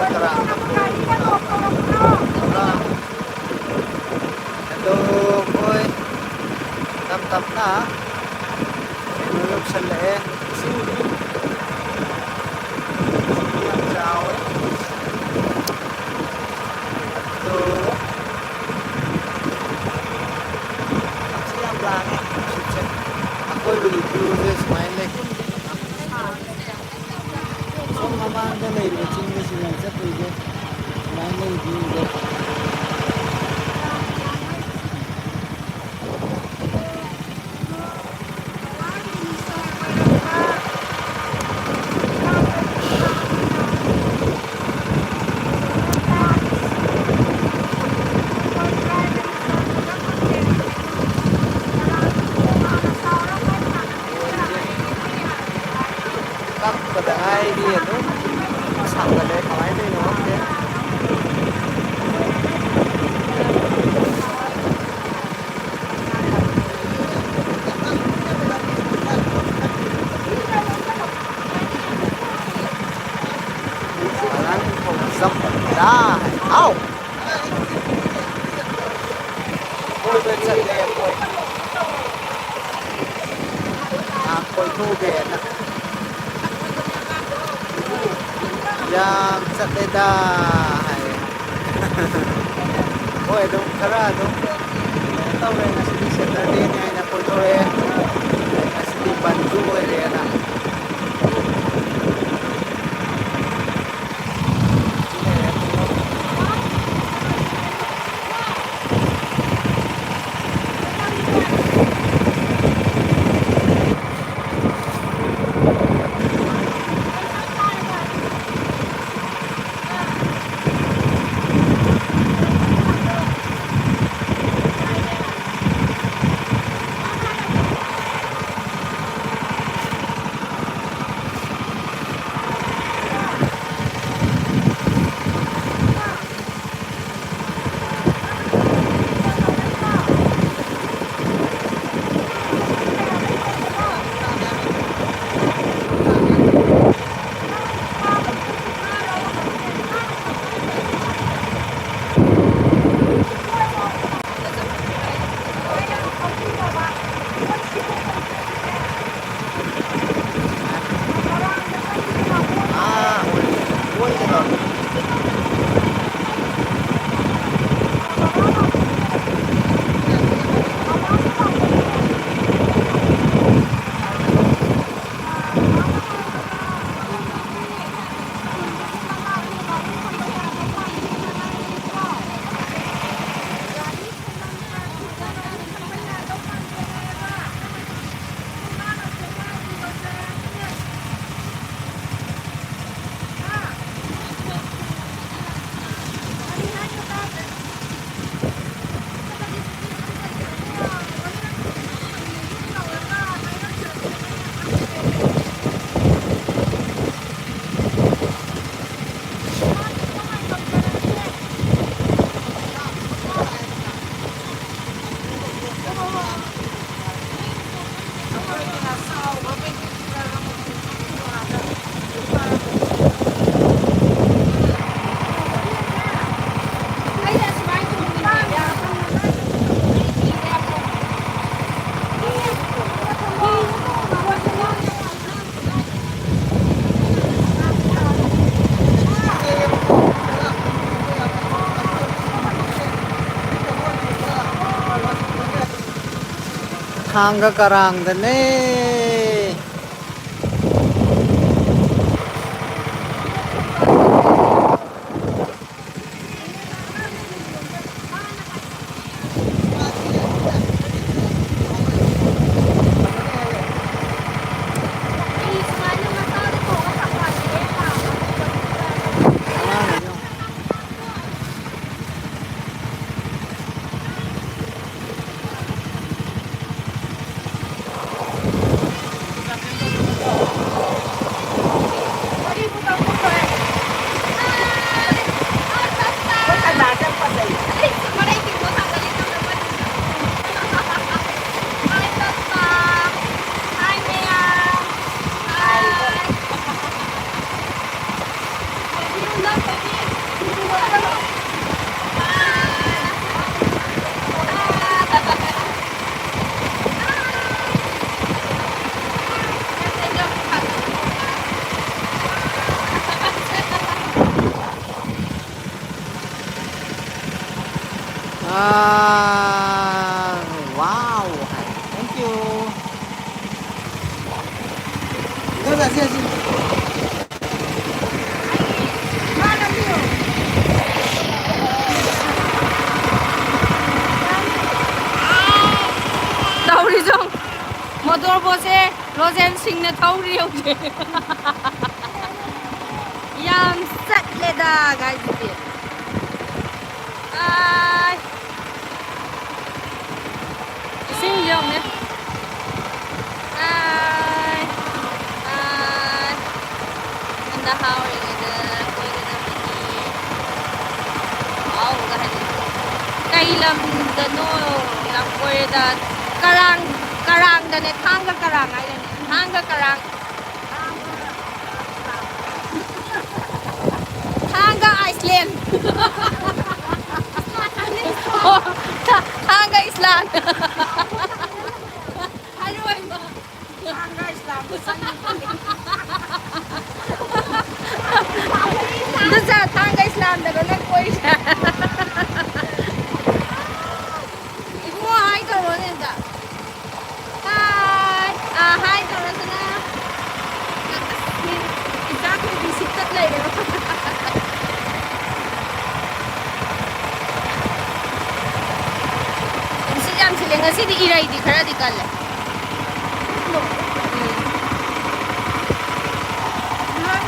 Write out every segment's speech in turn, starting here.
karang ito boy tap na sinulog sa lee ang sawe ito ang langit ako will do this my leg so mabanda na rin chinga silang sa pwede my leg do pada ai dia tu sampai deh kalau itu no oke sekarang sắp dah au ôi bên sân đẹp rồi tôi thu về nè yang sateda hai oi dong kara dong tao về nasi di Saturday này na photo nasi di Banju na hangga karang dane Wow. Thank you. Đó là gì? Tàu đi xong motor bố xe Rosen sinh nè thâu riêu chứ Yam sắt lê đà gai gì ai sinh dòng nè ai ai anh đã hao rồi nè quay cái đó mình đi cái làm the no làm quay đó karang da ne thanga karang ai ne thanga karang thanga Iceland oh thanga Island ano ay ba thanga Island doon sa thanga Island da nagpoy siya imo ay karon da hai tao ra sana exactly bisikat na yun si jam sila ngasi di iray di khara di kal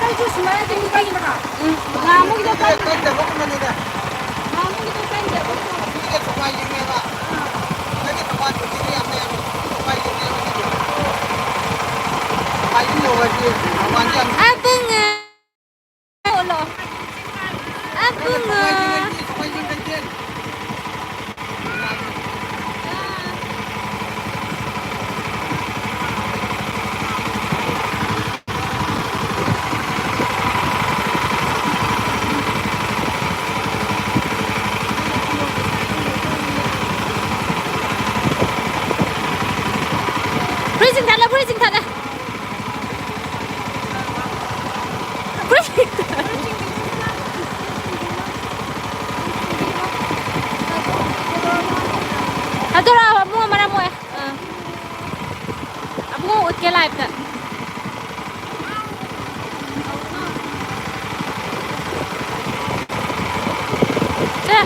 kay jus mara din kay na ngamo gito kay Ganda ko man nila. ngamo gito kay da ko Sige, tumayo niya ba? Lagi tumayo ko dili ang may tumayo niya ba dito. Tumayo niya ba dito? Awan yan. abang ulo abang Tumayo niya dito. freezing thật là freezing thật à freezing à tôi ra mua mà ra mua à mua ụt cái live thật chưa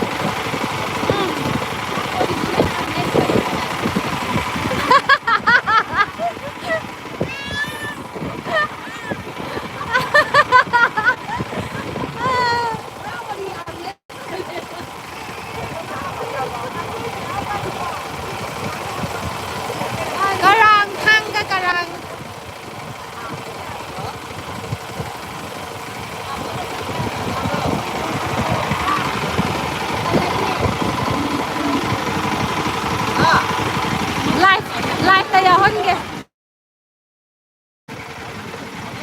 karang thanga karang live tayo hon ke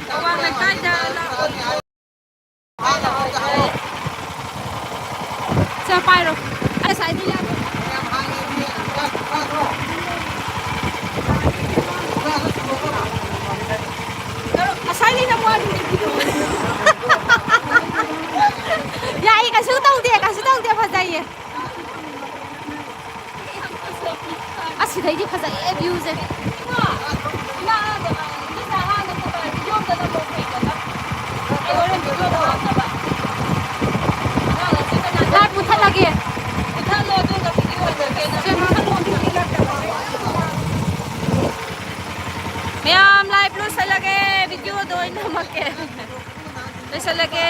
Tawag na kaya sa pyro ay sa nila asali na mo ano yai kasutong dia phasai asidai di phasai abuse lahat muthat lagi Mayam live lo sa lagi video doon na make. Sa lagi